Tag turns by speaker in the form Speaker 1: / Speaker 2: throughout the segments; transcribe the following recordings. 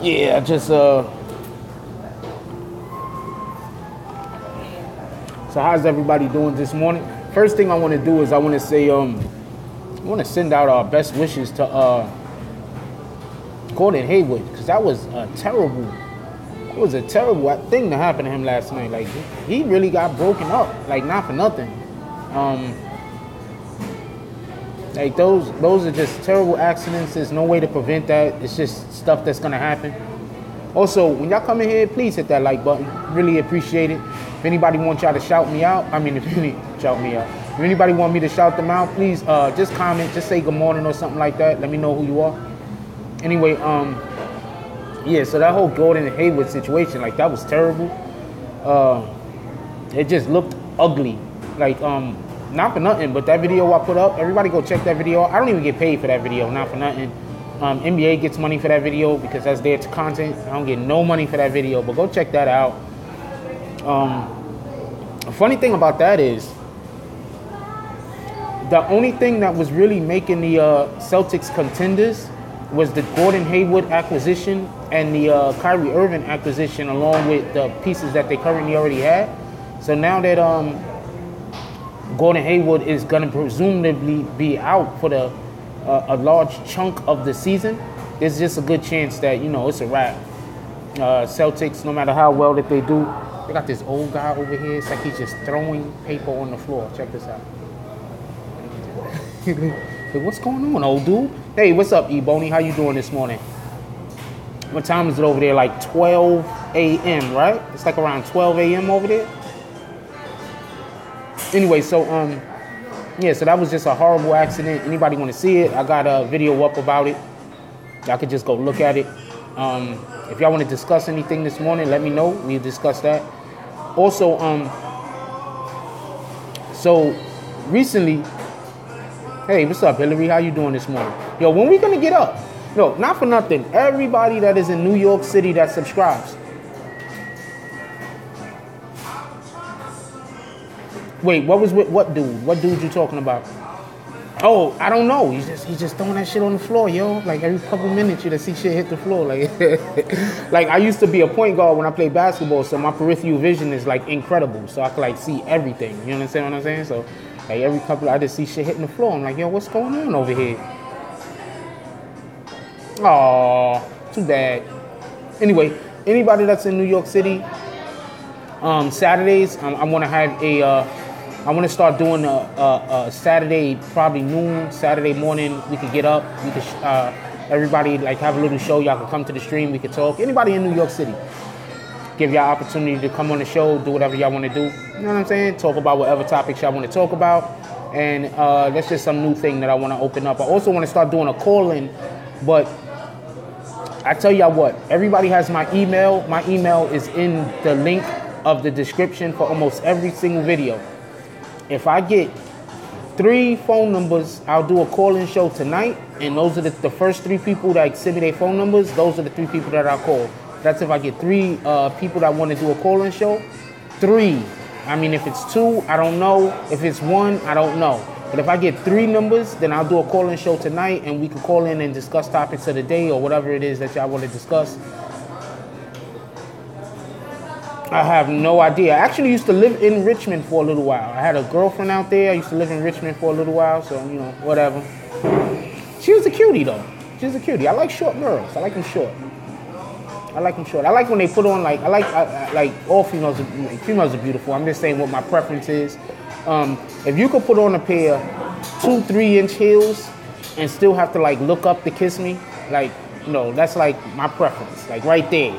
Speaker 1: Yeah, I just So how's everybody doing this morning? First thing I want to do is I want to say I want to send out our best wishes to Gordon Hayward, because that was a terrible thing that happened to him last night. Like he really got broken up, like not for nothing. Like those are just terrible accidents. There's no way to prevent that. It's just stuff that's gonna happen. Also, when y'all come in here, please hit that like button. Really appreciate it. If anybody wants y'all to shout me out, If anybody want me to shout them out, please just comment, just say good morning or something like that. Let me know who you are. Anyway, yeah, so that whole Gordon Hayward situation, like that was terrible. It just looked ugly. Like, not for nothing, but that video I put up, everybody go check that video. I don't even get paid for that video, not for nothing. NBA gets money for that video because that's their content. I don't get no money for that video, but go check that out. The funny thing about that is, the only thing that was really making the Celtics contenders was the Gordon Hayward acquisition and the Kyrie Irving acquisition, along with the pieces that they currently already had. So now that Gordon Hayward is going to presumably be out for a large chunk of the season, there's just a good chance that, it's a wrap. Celtics, no matter how well that they do, they got this old guy over here. It's like he's just throwing paper on the floor. Check this out. Hey, what's going on, old dude? Hey, what's up, E-Boney? How you doing this morning? What time is it over there? Like 12 a.m., right? It's like around 12 a.m. over there. Anyway, so yeah, so that was just a horrible accident. Anybody want to see it? I got a video up about it. Y'all could just go look at it. If y'all want to discuss anything this morning, let me know. We'll discuss that. Also, so recently, hey, what's up, Hillary? How you doing this morning? Yo, when we gonna get up? No, not for nothing. Everybody that is in New York City that subscribes. Wait, what dude? What dude you talking about? Oh, I don't know. He's just throwing that shit on the floor, yo. Like every couple minutes, you just see shit hit the floor. Like, like I used to be a point guard when I played basketball, so my peripheral vision is like incredible. So I can like see everything. You understand what I'm saying? So like every couple, I just see shit hitting the floor. I'm like, yo, what's going on over here? Aw, too bad. Anyway, anybody that's in New York City, Saturdays, I want to have I want to start doing a Saturday, probably noon, Saturday morning. We could get up. We could, everybody like have a little show. Y'all can come to the stream. We could talk. Anybody in New York City, give y'all opportunity to come on the show, do whatever y'all want to do. You know what I'm saying? Talk about whatever topics y'all want to talk about. And that's just some new thing that I want to open up. I also want to start doing a call-in, but I tell y'all what, everybody has my email. My email is in the link of the description for almost every single video. If I get 3 phone numbers, I'll do a call-in show tonight, and those are the first 3 people that send me their phone numbers. Those are the 3 people that I'll call. That's if I get 3 people that want to do a call-in show. 3. I mean, if it's 2, I don't know. If it's 1, I don't know. But if I get 3 numbers, then I'll do a call-in show tonight, and we can call in and discuss topics of the day or whatever it is that y'all want to discuss. I have no idea. I actually used to live in Richmond for a little while. I had a girlfriend out there. I used to live in Richmond for a little while, so, whatever. She was a cutie, though. She was a cutie. I like short girls. I like them short. I like when they put on, like, I like all females. Females are beautiful. I'm just saying what my preference is. If you could put on a pair 2-3 inch heels and still have to, like, look up to kiss me, like, that's, like, my preference. Like, right there.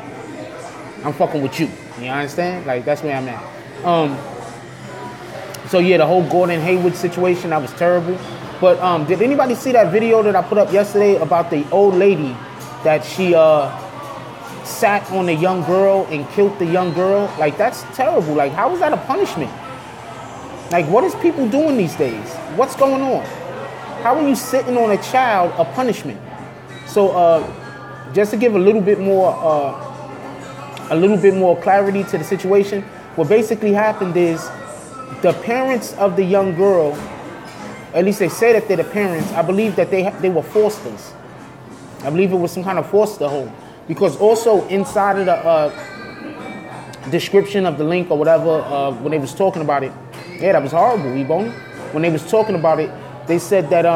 Speaker 1: I'm fucking with you. You understand? Like, that's where I'm at. So, yeah, the whole Gordon Hayward situation, that was terrible. But did anybody see that video that I put up yesterday about the old lady that she sat on a young girl and killed the young girl? Like, that's terrible. Like, how is that a punishment? Like, what is people doing these days? What's going on? How are you sitting on a child a punishment? So, just to give a little bit more clarity to the situation, what basically happened is the parents of the young girl, at least they say that they're the parents, I believe that they were fosters. I believe it was some kind of foster home. Because also inside of the description of the link or whatever, when they was talking about it, yeah, that was horrible, Ebony. When they was talking about it, they said that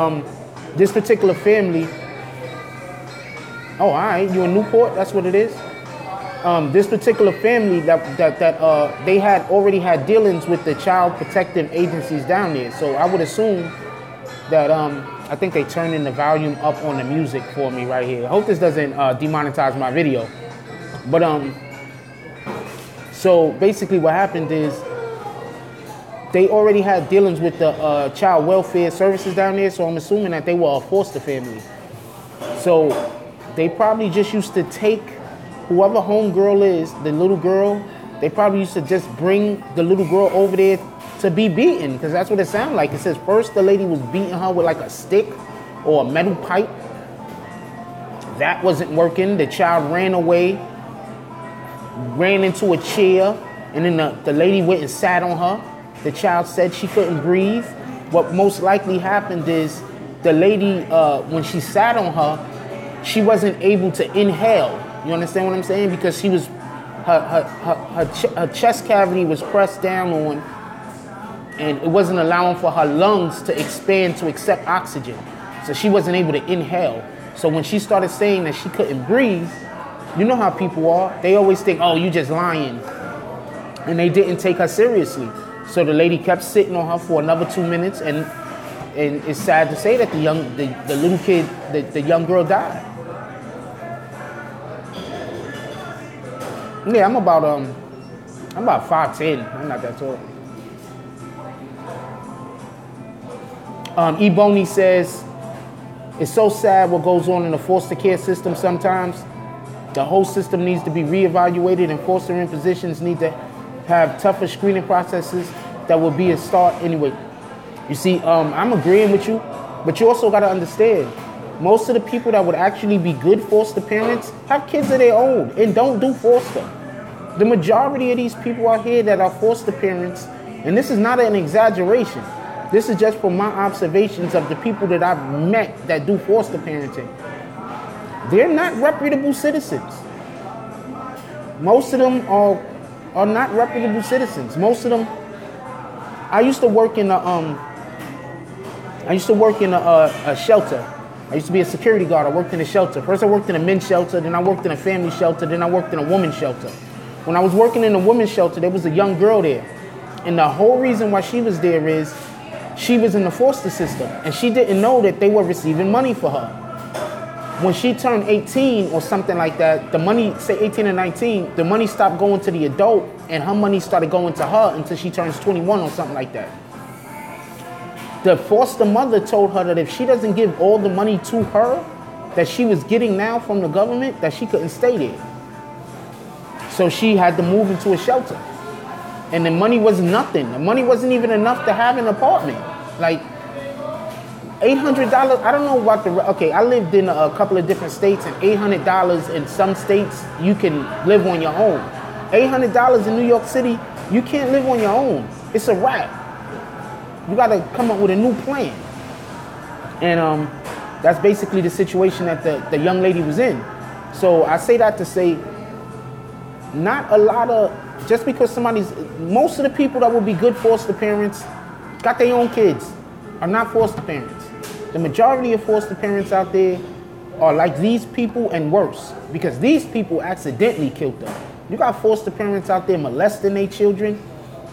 Speaker 1: this particular family, oh, all right, you in Newport, that's what it is. This particular family that they had already had dealings with the child protective agencies down there. So I would assume that I think they turned in the volume up on the music for me right here. I hope this doesn't demonetize my video. But so basically what happened is they already had dealings with the child welfare services down there. So I'm assuming that they were a foster family. So they probably just used to take whoever homegirl is, the little girl, they probably used to just bring the little girl over there to be beaten, because that's what it sounded like. It says first the lady was beating her with like a stick or a metal pipe. That wasn't working. The child ran away, ran into a chair, and then the lady went and sat on her. The child said she couldn't breathe. What most likely happened is the lady, when she sat on her, she wasn't able to inhale. You understand what I'm saying? Because she was, her chest cavity was pressed down on, and it wasn't allowing for her lungs to expand to accept oxygen. So she wasn't able to inhale. So when she started saying that she couldn't breathe, you know how people are. They always think, oh, you just lying. And they didn't take her seriously. So the lady kept sitting on her for another 2 minutes, and it's sad to say that the little kid, the young girl died. Yeah, I'm about 5'10". I'm not that tall. Ebony says, it's so sad what goes on in the foster care system sometimes. The whole system needs to be reevaluated, and fostering positions need to have tougher screening processes that will be a start anyway. You see, I'm agreeing with you, but you also got to understand, most of the people that would actually be good foster parents have kids of their own and don't do foster. The majority of these people out here that are foster parents, and this is not an exaggeration, this is just from my observations of the people that I've met that do foster parenting. They're not reputable citizens. Most of them are not reputable citizens. Most of them, I used to work in a shelter. I used to be a security guard. I worked in a shelter. First I worked in a men's shelter, then I worked in a family shelter, then I worked in a women's shelter. When I was working in the women's shelter, there was a young girl there. And the whole reason why she was there is she was in the foster system, and she didn't know that they were receiving money for her. When she turned 18 or something like that, the money, say 18 or 19, the money stopped going to the adult, and her money started going to her until she turns 21 or something like that. The foster mother told her that if she doesn't give all the money to her that she was getting now from the government, that she couldn't stay there. So she had to move into a shelter. And the money was nothing. The money wasn't even enough to have an apartment. Like $800, I don't know about okay, I lived in a couple of different states, and $800 in some states, you can live on your own. $800 in New York City, you can't live on your own. It's a wrap. You gotta come up with a new plan. And that's basically the situation that the young lady was in. So I say that to say, not a lot of, just because most of the people that would be good foster parents got their own kids, are not foster parents. The majority of foster parents out there are like these people and worse, because these people accidentally killed them. You got foster parents out there molesting their children.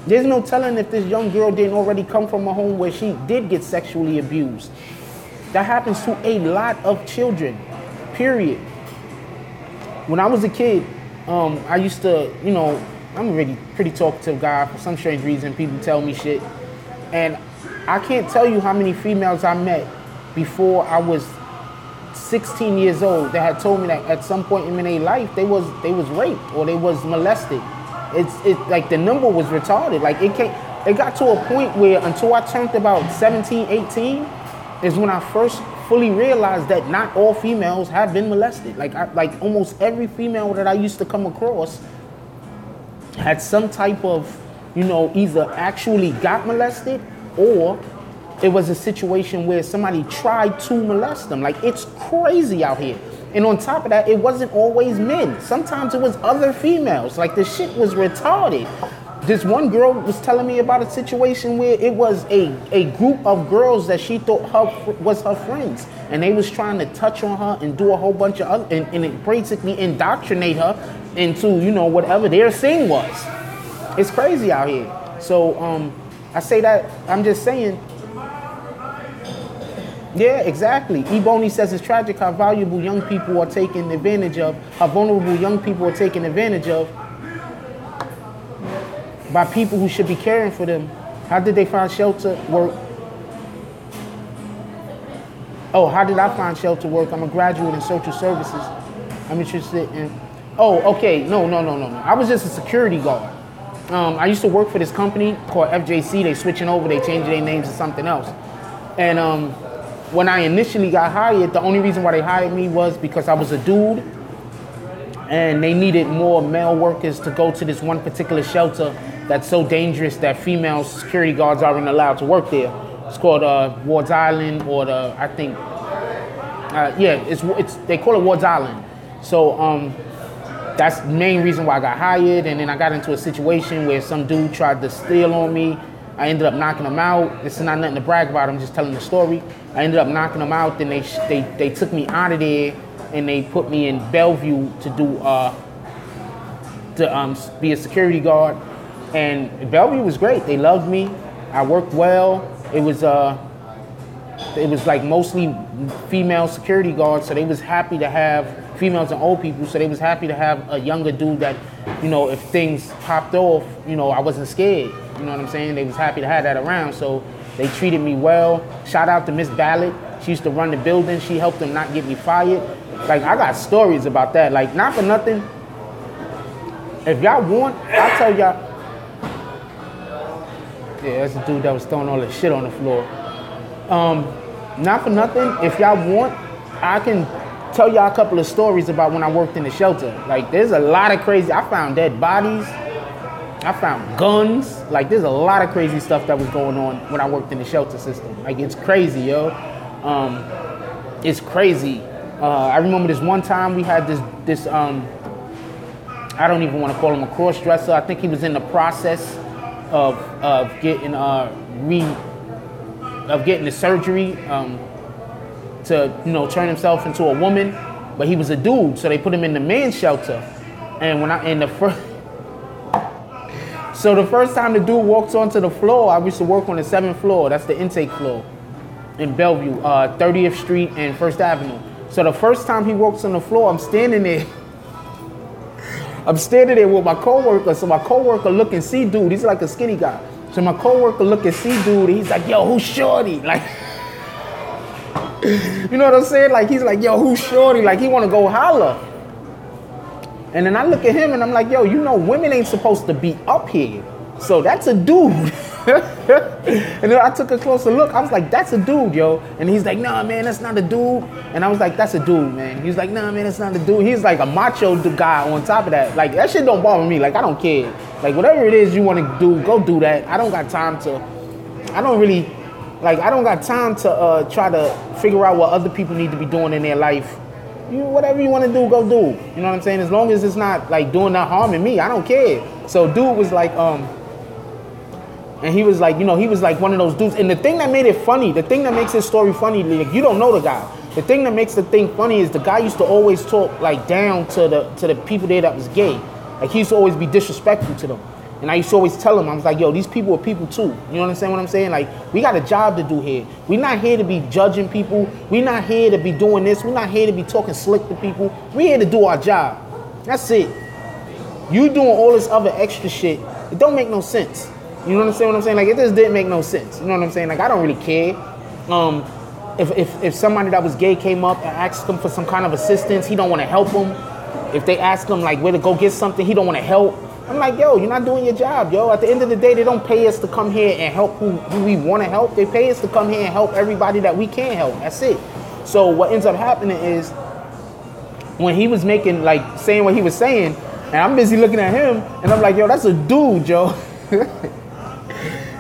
Speaker 1: There's no telling if this young girl didn't already come from a home where she did get sexually abused. That happens to a lot of children, period. When I was a kid, I used to, I'm a really pretty talkative guy. For some strange reason, people tell me shit. And I can't tell you how many females I met before I was 16 years old that had told me that at some point in their life they was raped or they was molested. It's like the number was retarded. Like it got to a point where until I turned about 17, 18 is when I first fully realized that not all females have been molested. Like almost every female that I used to come across had some type of, either actually got molested or it was a situation where somebody tried to molest them. Like, it's crazy out here. And on top of that, it wasn't always men. Sometimes it was other females. Like, the shit was retarded. This one girl was telling me about a situation where it was a group of girls that she thought was her friends. And they was trying to touch on her and do a whole bunch of other, and it basically indoctrinate her into, you know, whatever their thing was. It's crazy out here. So I say that, I'm just saying, yeah, exactly. Ebony says it's tragic how valuable young people are taken advantage of, how vulnerable young people are taken advantage of by people who should be caring for them. How did they find shelter work? Oh, how did I find shelter work? I'm a graduate in social services. I'm interested in, oh, okay, no. I was just a security guard. I used to work for this company called FJC. They switching over, they changing their names to something else. And when I initially got hired, the only reason why they hired me was because I was a dude and they needed more male workers to go to this one particular shelter that's so dangerous that female security guards aren't allowed to work there. It's called Ward's Island, or they call it Ward's Island. So that's the main reason why I got hired. And then I got into a situation where some dude tried to steal on me. I ended up knocking him out. This is not nothing to brag about, I'm just telling the story. I ended up knocking him out, then they took me out of there and they put me in Bellevue to be a security guard. And Bellevue was great. They loved me. I worked well. It was like mostly female security guards, so they was happy to have females and old people, so they was happy to have a younger dude that, you know, if things popped off, you know, I wasn't scared. You know what I'm saying? They was happy to have that around, so they treated me well. Shout out to Miss Ballard. She used to run the building. She helped them not get me fired. Like, I got stories about that. Like, not for nothing. If y'all want, I'll tell y'all. Yeah, that's the dude that was throwing all the shit on the floor. Not for nothing. If y'all want, I can tell y'all a couple of stories about when I worked in the shelter. Like, there's a lot of crazy. I found dead bodies. I found guns. Like, there's a lot of crazy stuff that was going on when I worked in the shelter system. Like, it's crazy, yo. It's crazy. I remember this one time we had this I don't even want to call him a cross-dresser. I think he was in the process of getting the surgery to, you know, turn himself into a woman, but he was a dude, so they put him in the men's shelter. And so the first time the dude walks onto the floor, I used to work on the 7th floor. That's the intake floor in Bellevue, 30th Street and 1st Avenue. So the first time he walks on the floor, I'm standing there with my coworker. So my coworker look and see dude. He's like a skinny guy. So my coworker look and see dude. And he's like, yo, who's shorty? Like, you know what I'm saying? Like, he's like, yo, who's shorty? Like, he want to go holler. And then I look at him and I'm like, yo, you know, women ain't supposed to be up here. So that's a dude. And then I took a closer look. I was like, that's a dude, yo. And he's like, nah, man, that's not a dude. And I was like, that's a dude, man. He's like, nah, man, that's not a dude. He's like a macho guy on top of that. Like, that shit don't bother me. Like, I don't care. Like, whatever it is you want to do, go do that. I don't got time to try to figure out what other people need to be doing in their life. Whatever you want to do, go do. You know what I'm saying? As long as it's not, like, doing that harming me, I don't care. So dude was like, and he was like, you know, he was like one of those dudes. And the thing that made it funny, the thing that makes his story funny, like, you don't know the guy. The thing that makes the thing funny is the guy used to always talk, like, down to the people there that was gay. Like, he used to always be disrespectful to them. And I used to always tell him, I was like, yo, these people are people too. You understand what I'm saying? Like, we got a job to do here. We're not here to be judging people. We're not here to be doing this. We're not here to be talking slick to people. We're here to do our job. That's it. You doing all this other extra shit, it don't make no sense. You understand what I'm saying? Like, it just didn't make no sense. You know what I'm saying? Like, I don't really care. If somebody that was gay came up and asked him for some kind of assistance, he don't want to help them. If they ask him, like, where to go get something, he don't want to help. I'm like, yo, you're not doing your job, yo. At the end of the day, they don't pay us to come here and help who we want to help. They pay us to come here and help everybody that we can help. That's it. So what ends up happening is when he was making, like, saying what he was saying, and I'm busy looking at him, and I'm like, yo, that's a dude, yo.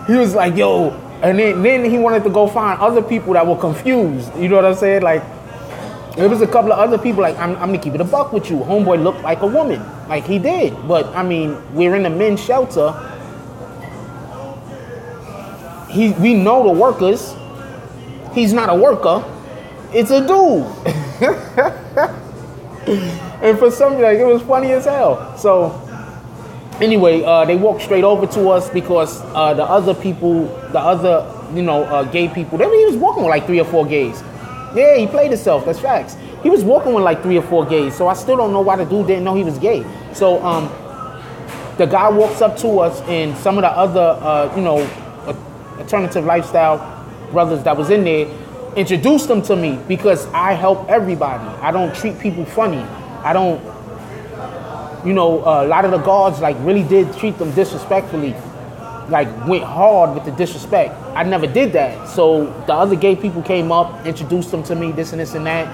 Speaker 1: He was like, yo, and then he wanted to go find other people that were confused. You know what I'm saying? Like, There was a couple of other people, like, I'm gonna keep it a buck with you. Homeboy looked like a woman, like he did. But I mean, we're in a men's shelter. We know the workers. He's not a worker. It's a dude. And for something, like, it was funny as hell. So anyway, they walked straight over to us because the other people, gay people, he was walking with like 3 or 4 gays. Yeah, he played himself. That's facts. He was walking with like 3 or 4 gays. So I still don't know why the dude didn't know he was gay. So the guy walks up to us, and some of the other, alternative lifestyle brothers that was in there introduced them to me because I help everybody. I don't treat people funny. I don't, a lot of the guards like really did treat them disrespectfully. Like went hard with the disrespect. I never did that. So the other gay people came up, introduced them to me, this and this and that.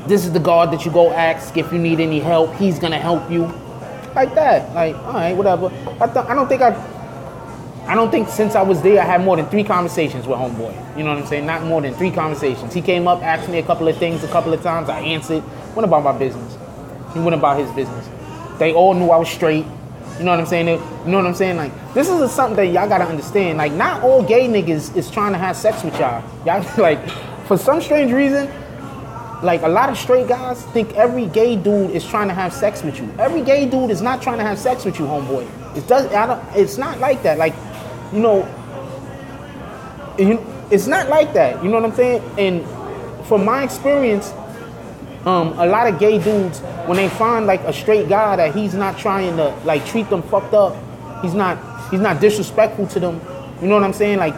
Speaker 1: This is the guard that you go ask if you need any help. He's gonna help you. Like that. Like, all right, whatever. I don't think since I was there I had more than 3 conversations with homeboy. You know what I'm saying? Not more than 3 conversations. He came up, asked me a couple of things a couple of times. I answered. Went about my business. He went about his business. They all knew I was straight. You know what I'm saying? You know what I'm saying? Like, this is something that y'all gotta understand. Like, not all gay niggas is trying to have sex with y'all. Y'all, like, for some strange reason, like, a lot of straight guys think every gay dude is trying to have sex with you. Every gay dude is not trying to have sex with you, homeboy. It's not like that. Like, it's not like that. You know what I'm saying? And from my experience, a lot of gay dudes, when they find like a straight guy that he's not trying to like treat them fucked up, he's not disrespectful to them. You know what I'm saying? Like,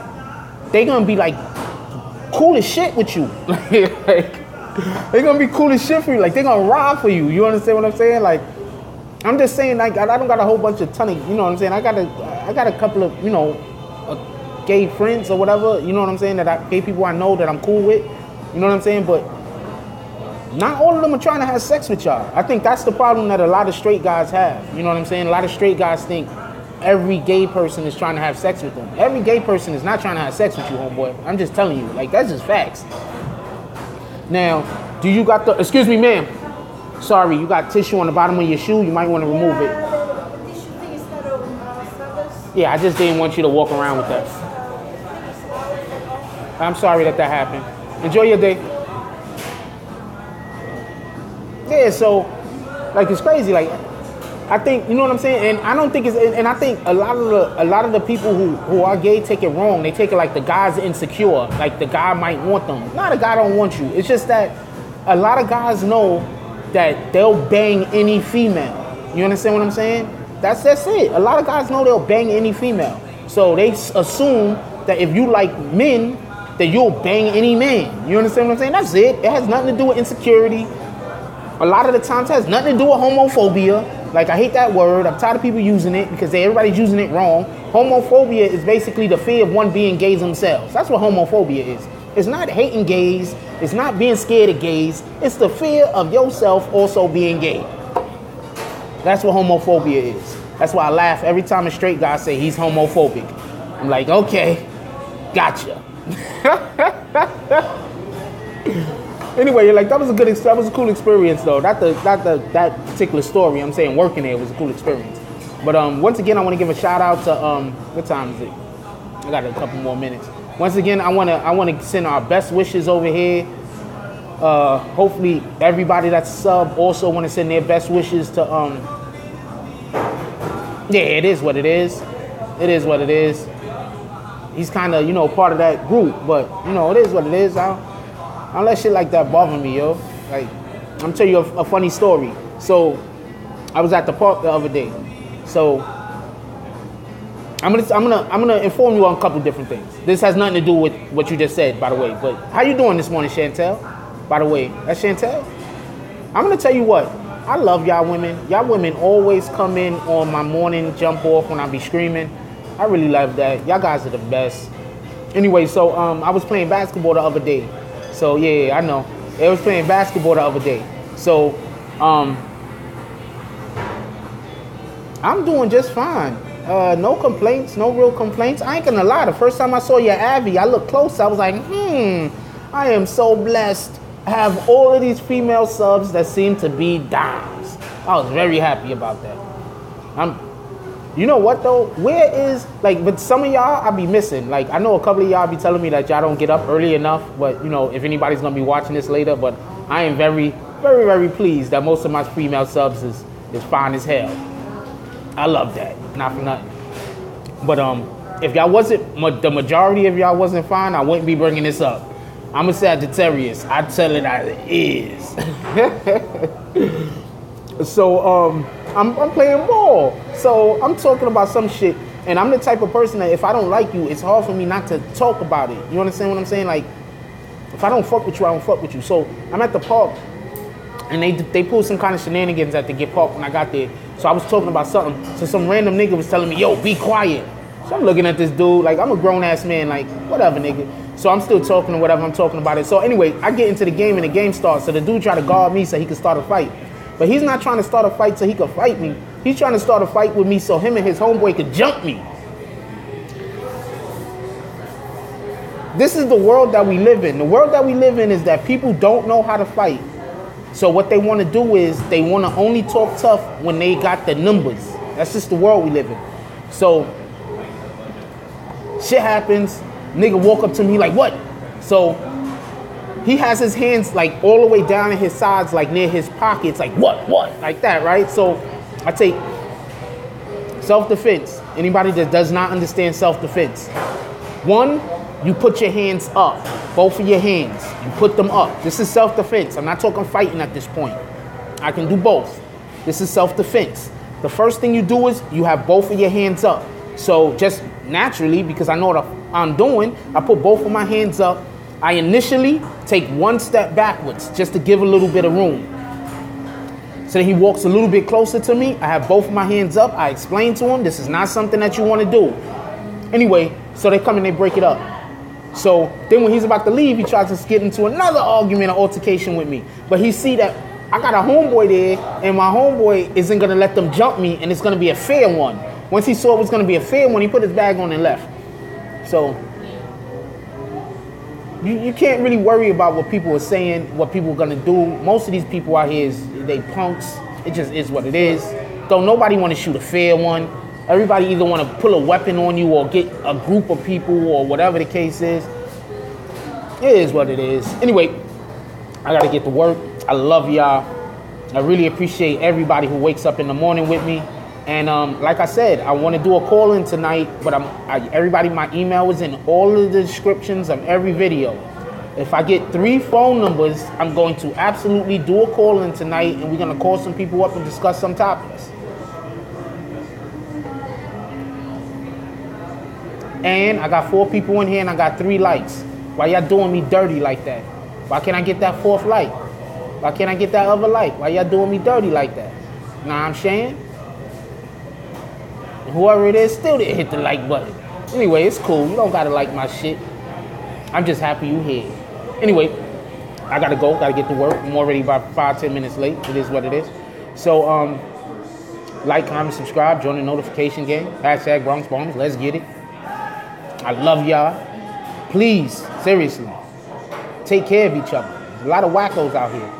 Speaker 1: they gonna be like cool as shit with you. Like, they gonna be cool as shit for you. Like, they gonna ride for you. You understand what I'm saying? Like, I'm just saying, like, I don't got a whole bunch of you know what I'm saying? I got a couple of gay friends or whatever. You know what I'm saying? Gay people I know that I'm cool with. You know what I'm saying? But not all of them are trying to have sex with y'all. I think that's the problem that a lot of straight guys have. You know what I'm saying? A lot of straight guys think every gay person is trying to have sex with them. Every gay person is not trying to have sex with you, homeboy. I'm just telling you. Like, that's just facts. Now, do you got excuse me, ma'am. Sorry, you got tissue on the bottom of your shoe. You might want to remove it. Yeah, I just didn't want you to walk around with that. I'm sorry that happened. Enjoy your day. Yeah, so, like, it's crazy. Like, I think, you know what I'm saying? And I don't think and I think a lot of the people who are gay take it wrong. They take it like the guy's insecure. Like, the guy might want them. No, the guy don't want you. It's just that a lot of guys know that they'll bang any female. You understand what I'm saying? That's it. A lot of guys know they'll bang any female. So they assume that if you like men, that you'll bang any man. You understand what I'm saying? That's it. It has nothing to do with insecurity. A lot of the times it has nothing to do with homophobia. Like, I hate that word. I'm tired of people using it because everybody's using it wrong. Homophobia is basically the fear of one being gays themselves. That's what homophobia is. It's not hating gays. It's not being scared of gays. It's the fear of yourself also being gay. That's what homophobia is. That's why I laugh every time a straight guy say he's homophobic. I'm like, okay, gotcha. Anyway, like, that was a cool experience though. That particular story. I'm saying working there was a cool experience. But once again, I want to give a shout out to what time is it? I got a couple more minutes. Once again, I want to send our best wishes over here. Hopefully, everybody that's sub also want to send their best wishes to Yeah, it is what it is. It is what it is. He's kind of part of that group, but it is what it is. I don't let shit like that bother me, yo. Like, I'm gonna tell you a funny story. So, I was at the park the other day. So, I'm gonna inform you on a couple different things. This has nothing to do with what you just said, by the way. But how you doing this morning, Chantel? By the way, that's Chantel. I'm gonna tell you what. I love y'all women. Y'all women always come in on my morning jump off when I be screaming. I really love that. Y'all guys are the best. Anyway, so I was playing basketball the other day. So yeah, I know. I was playing basketball the other day. So I'm doing just fine. No complaints, no real complaints. I ain't gonna lie. The first time I saw your Abby, I looked close. I was like, I am so blessed. I have all of these female subs that seem to be dimes. I was very happy about that. You know what though? Where is, like, but some of y'all I be missing. Like, I know a couple of y'all be telling me that y'all don't get up early enough, but you know, if anybody's gonna be watching this later, but I am very, very, very pleased that most of my female subs is fine as hell. I love that, not for nothing. But if y'all wasn't, the majority of y'all wasn't fine, I wouldn't be bringing this up. I'm a Sagittarius. I tell it as it is. So I'm playing ball. So I'm talking about some shit, and I'm the type of person that if I don't like you, it's hard for me not to talk about it. You understand what I'm saying? Like, if I don't fuck with you, I don't fuck with you. So I'm at the park, and they pulled some kind of shenanigans at the Get Park when I got there. So I was talking about something. So some random nigga was telling me, yo, be quiet. So I'm looking at this dude, like, I'm a grown-ass man, like, whatever, nigga. So I'm still talking or whatever, I'm talking about it. So anyway, I get into the game, and the game starts. So the dude tried to guard me so he could start a fight. But he's not trying to start a fight so he could fight me. He's trying to start a fight with me so him and his homeboy could jump me. This is the world that we live in. The world that we live in is that people don't know how to fight. So what they want to do is they want to only talk tough when they got the numbers. That's just the world we live in. So shit happens. Nigga walk up to me like, what? So he has his hands like all the way down in his sides, like near his pockets, like what? Like that, right? So I take self-defense. Anybody that does not understand self-defense. One, you put your hands up, both of your hands. You put them up. This is self-defense. I'm not talking fighting at this point. I can do both. This is self-defense. The first thing you do is you have both of your hands up. So just naturally, because I know what I'm doing, I put both of my hands up. I initially take one step backwards just to give a little bit of room. So then he walks a little bit closer to me. I have both of my hands up. I explain to him, this is not something that you want to do. Anyway, so they come and they break it up. So then when he's about to leave, he tries to get into another argument or altercation with me. But he see that I got a homeboy there, and my homeboy isn't going to let them jump me, and it's going to be a fair one. Once he saw it was going to be a fair one, he put his bag on and left. So you can't really worry about what people are saying, what people are going to do. Most of these people out here, they punks. It just is what it is. Don't nobody want to shoot a fair one. Everybody either want to pull a weapon on you or get a group of people or whatever the case is. It is what it is. Anyway, I got to get to work. I love y'all. I really appreciate everybody who wakes up in the morning with me. And like I said, I want to do a call-in tonight, but everybody, my email is in all of the descriptions of every video. If I get 3 phone numbers, I'm going to absolutely do a call-in tonight, and we're going to call some people up and discuss some topics. And I got 4 people in here, and I got 3 likes. Why y'all doing me dirty like that? Why can't I get that 4th like? Why can't I get that other like? Why y'all doing me dirty like that? Know what I'm saying? Whoever it is still didn't hit the like button. Anyway, it's cool. You don't gotta like my shit. I'm just happy you here. Anyway, I gotta go. Gotta get to work. I'm already about 5-10 minutes late. It is what it is. So, like, comment, subscribe, join the notification game. Hashtag Bronx Bombs. Let's get it. I love y'all. Please, seriously, take care of each other. There's a lot of wackos out here.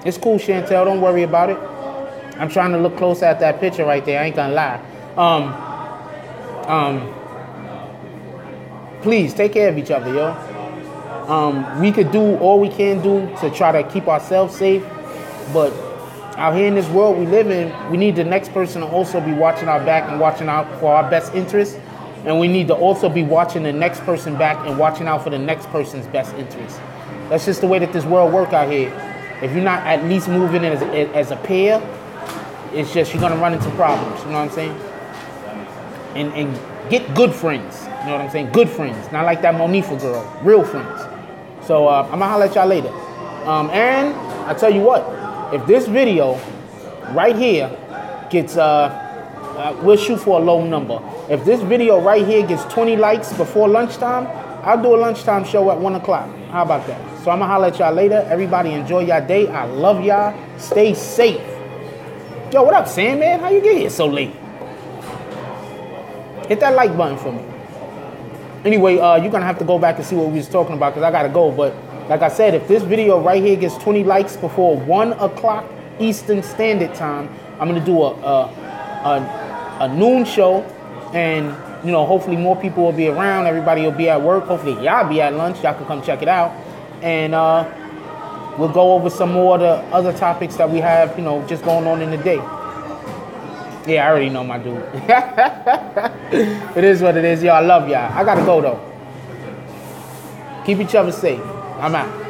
Speaker 1: It's cool, Chantel. Don't worry about it. I'm trying to look close at that picture right there. I ain't gonna lie. Please take care of each other, yo. We could do all we can do to try to keep ourselves safe, but out here in this world we live in, we need the next person to also be watching our back and watching out for our best interests, and we need to also be watching the next person back and watching out for the next person's best interests. That's just the way that this world works out here. If you're not at least moving as a pair, it's just you're gonna run into problems. You know what I'm saying? And get good friends. You know what I'm saying? Good friends, not like that Monifa girl. Real friends. So I'm gonna holler at y'all later. And I tell you what, if this video right here gets, we'll shoot for a low number. If this video right here gets 20 likes before lunchtime, I'll do a lunchtime show at 1 o'clock. How about that? So I'm gonna holler at y'all later. Everybody enjoy y'all day. I love y'all. Stay safe. Yo, what up, Sandman? How you get here so late? Hit that like button for me. Anyway, you're gonna have to go back and see what we was talking about because I gotta go, but Like I said, if this video right here gets 20 likes before 1 o'clock Eastern Standard Time, I'm gonna do a noon show, and you know, hopefully more people will be around. Everybody will be at work. Hopefully y'all be at lunch. Y'all can come check it out, and we'll go over some more of the other topics that we have, you know, just going on in the day. Yeah, I already know my dude. It is what it is, y'all. I love y'all. I gotta go though. Keep each other safe. I'm out.